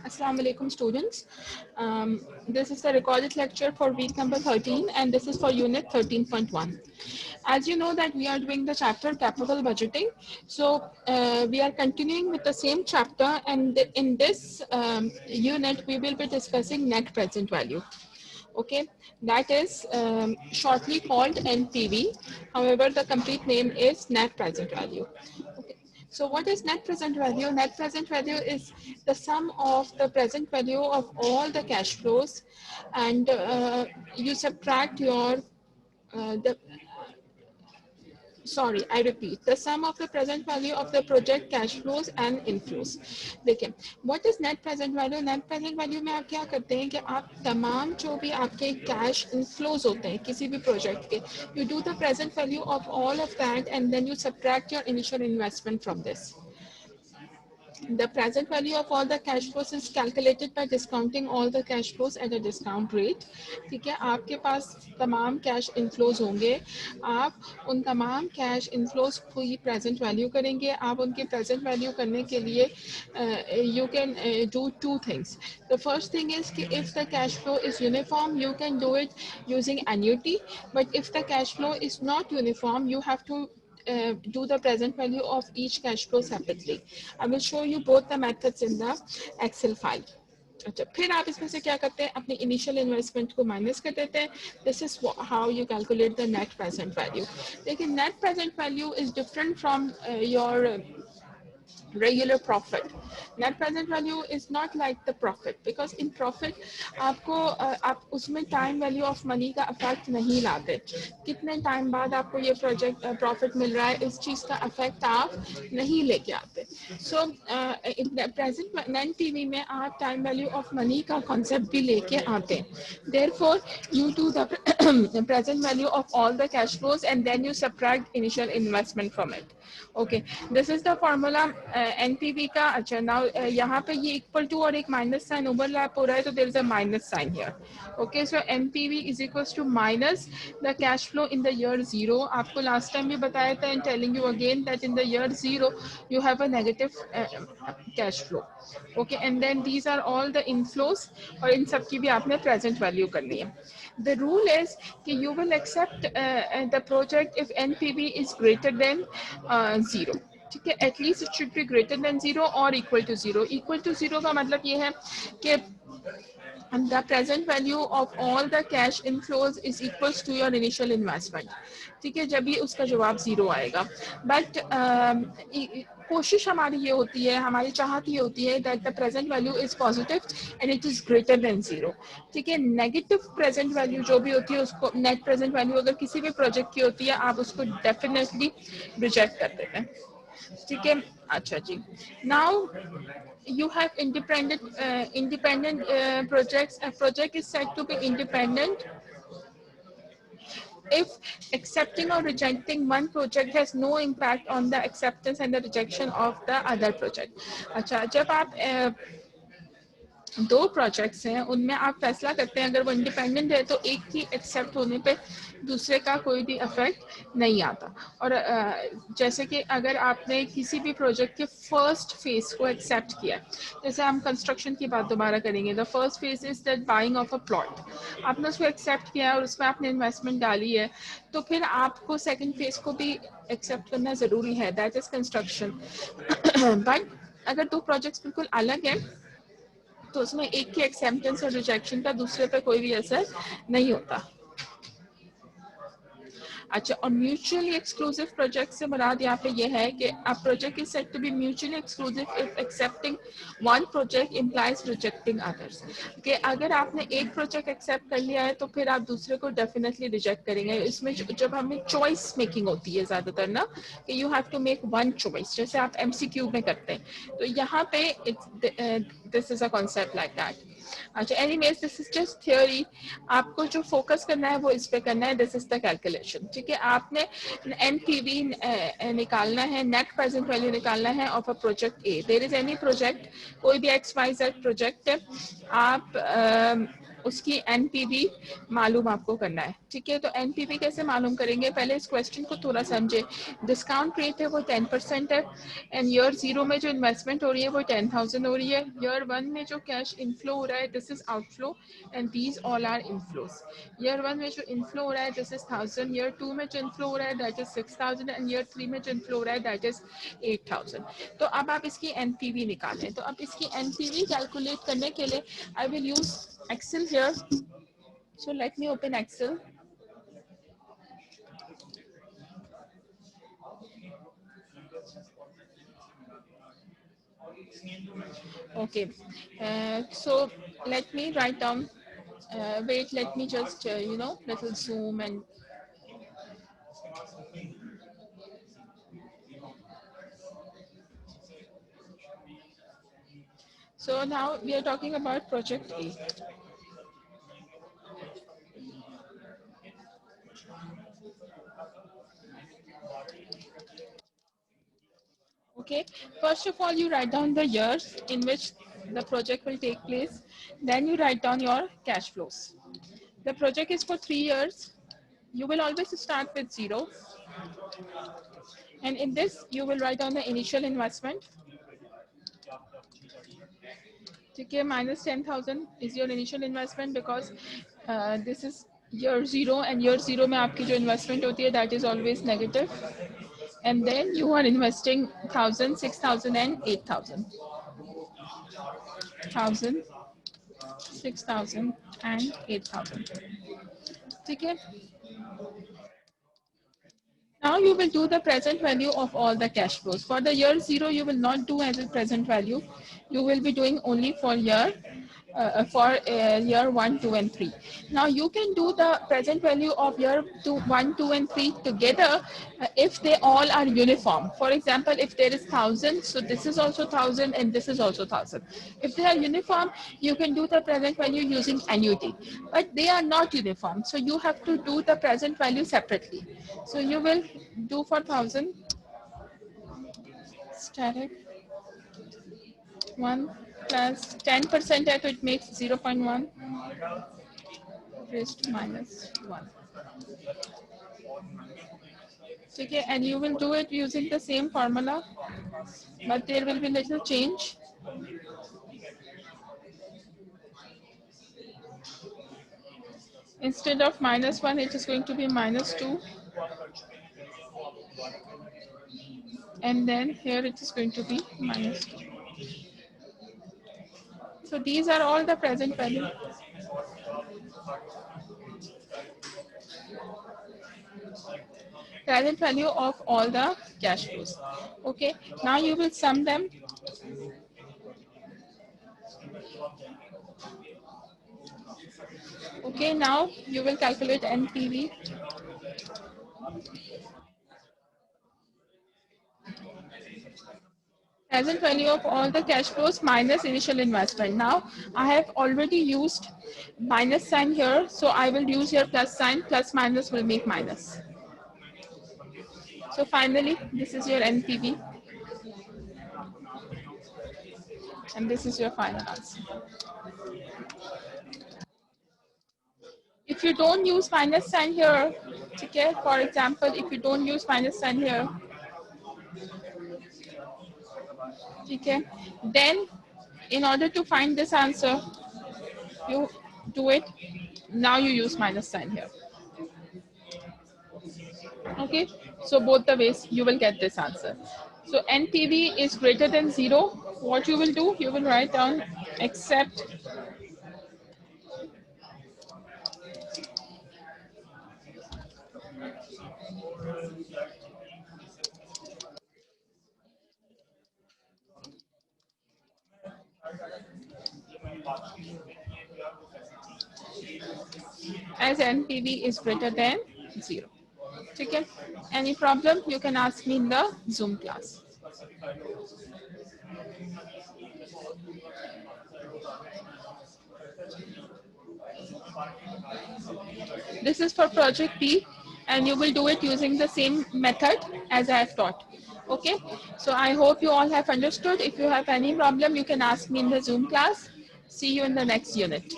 Assalamu alaikum students. This is the recorded lecture for week number 13 and this is for unit 13.1. As you know that we are doing the chapter capital budgeting. So we are continuing with the same chapter, and in this unit we will be discussing net present value. Okay, that is shortly called NPV. However, the complete name is net present value. Okay. So what is net present value? Net present value is the sum of the present value of all the cash flows, and you subtract your I repeat, the sum of the present value of the project cash flows and inflows. देखिए, what is net present value? Net present value में आप क्या करते हैं कि आप तमाम जो भी आपके cash inflows होते हैं किसी भी project के, you do the present value of all of that and then you subtract your initial investment from this. The present value of all the cash flows is calculated by discounting all the cash flows at a discount rate. ठीक है, आपके पास तमाम cash inflows होंगे, आप उन तमाम cash inflows को ही present value करेंगे. आप उनके present value करने के लिए you can do two things. The first thing is कि if the cash flow is uniform, you can do it using annuity. But if the cash flow is not uniform, you have to do the present value of each cash flow separately. I will show you both the methods in the Excel file. अच्छा, फिर आप इसमें से क्या करते हैं, अपनी initial investment को माइनस कर देते हैं. This is how you calculate the net present value. लेकिन net present value is different from your regular profit. Net present value is not like the profit, because in profit आपको आप उसमें time value of money का effect नहीं लाते. कितने time बाद आपको ये project profit मिल रहा है, इस चीज़ का effect आप नहीं लेके आते. So in the present NPV में आप time value of money का concept भी लेके आते हैं. Therefore you do the present value of all the cash flows and then you subtract initial investment from it. Okay, this is the formula NPV का. अच्छा, now यहाँ पे ये equal to और एक minus sign overlap हो रहा है, तो there is a minus sign here. Okay, so NPV is equals to minus the cash flow in the year 0. आपको last time भी बताया था, and telling you again that in the year 0 you have a negative cash flow. Okay, and then these are all the inflows, और इन सब की भी आपने present value करनी है. The rule is कि you will accept the project if NPV is greater than 0. ठीक है, at least it should be greater than 0 or equal to 0. Equal to 0 का मतलब ये है कि the present value of all the cash inflows is equals to your initial investment. ठीक है, जब भी उसका जवाब 0 आएगा. But कोशिश हमारी ये होती है, हमारी चाहत ये होती है that the present value is positive and it is greater than 0. ठीक है, negative present value जो भी होती है उसको, net present value अगर किसी भी project की होती है, आप उसको definitely reject कर देते हैं. ठीक है, अच्छा जी. Now you have independent projects. A project is said to be independent if accepting or rejecting one project has no impact on the acceptance and the rejection of the other project. अच्छा, जब आप दो projects हैं, उनमें आप फैसला करते हैं, अगर वो इंडिपेंडेंट है तो एक की एक्सेप्ट होने पे दूसरे का कोई भी इफेक्ट नहीं आता. और जैसे कि अगर आपने किसी भी प्रोजेक्ट के फर्स्ट फेज को एक्सेप्ट किया, जैसे हम कंस्ट्रक्शन की बात दोबारा करेंगे, the first phase is that buying of a plot. आपने उसको एक्सेप्ट किया और उसमें आपने इन्वेस्टमेंट डाली है, तो फिर आपको सेकेंड फेज को भी एक्सेप्ट करना ज़रूरी है, दैट इज कंस्ट्रक्शन. बट अगर दो प्रोजेक्ट्स बिल्कुल अलग हैं तो उसमें एक की एक्सेप्टेंस और रिजेक्शन का दूसरे पे कोई भी असर नहीं होता. अच्छा, और म्यूचुअली एक्सक्लूसिव प्रोजेक्ट से मुराद यहाँ पे ये है कि a project is said to be mutually exclusive if accepting one project implies rejecting others. कि अगर आपने एक प्रोजेक्ट एक्सेप्ट कर लिया है तो फिर आप दूसरे को डेफिनेटली रिजेक्ट करेंगे. इसमें जब हमें चॉइस मेकिंग होती है ज़्यादातर ना, कि you have to make one choice, जैसे आप MCQ में करते हैं, तो यहाँ पे this is a concept like that. अच्छा, anyways this is just theory. आपको जो फोकस करना है वो इस पे करना है. This is the calculation. ठीक है, आपने NPV निकालना है, नेट प्रेजेंट वैल्यू निकालना है of a project A. There is any project, कोई भी XYZ प्रोजेक्ट है, आप उसकी एनपीवी मालूम आपको करना है, ठीक है। तो एनपीवी कैसे मालूम करेंगे, पहले इस क्वेश्चन को थोड़ा समझे। डिस्काउंट रेट है वो 10% है, एंड ईयर 0 में जो इन्वेस्टमेंट हो रही है वो 10,000 हो रही है। ईयर 1 में जो कैश इनफ्लो हो रहा है this is outflow and these all are inflows. Year 1 में जो इनफ्लो हो रहा है दिस इज 1000, ईयर 2 में जो इनफ्लो हो रहा है दैट इज 6000 एंड ईयर 3 में जो इनफ्लो हो रहा है दैट इज 8000। तो अब आप इसकी एनपीवी निकालें। तो अब इसकी एनपीवी कैलकुलेट करने के लिए I will use Excel here. So let me open Excel. Okay. So let me write down. Wait, let me just little zoom and. So now we are talking about project A. Okay, first of all, you write down the years in which the project will take place. Then you write down your cash flows. The project is for 3 years. You will always start with 0. And in this, you will write down the initial investment. Okay, minus 10,000 is your initial investment because this is year 0 and year 0 में आपकी जो investment होती है that is always negative. And then you are investing 1,000, 6,000 and 8,000. 1,000, 6,000 and 8,000. ठीक है. Now you will do the present value of all the cash flows. For the year 0, you will not do as a present value. You will be doing only for year 1, 2, and 3. Now you can do the present value of year 2, 1, 2, and 3 together if they all are uniform. For example, if there is 1,000, so this is also 1,000 and this is also 1,000. If they are uniform, you can do the present value using annuity. But they are not uniform, so you have to do the present value separately. So you will do for 1,000 static 1 plus 10% at it makes 0.1 raised to minus 1. Okay, and you will do it using the same formula, but there will be little change. Instead of minus 1, it is going to be minus 2. And then here it is going to be minus 2. So these are all the present value. Present value of all the cash flows. Okay, now you will sum them. Okay, now you will calculate NPV. Present value of all the cash flows minus initial investment. Now I have already used minus sign here, so I will use here plus sign. Plus minus will make minus. So finally, this is your NPV. And this is your final answer. If you don't use minus sign here, okay, for example, if you don't use minus sign here, okay, then in order to find this answer, you do it. Now you use minus sign here. Okay, so both the ways you will get this answer. So NPV is greater than 0. What you will do, you will write down except as NPV is greater than 0. Okay, any problem you can ask me in the Zoom class. This is for project B and you will do it using the same method as I have taught. Okay, so I hope you all have understood. If you have any problem, you can ask me in the Zoom class. See you in the next unit.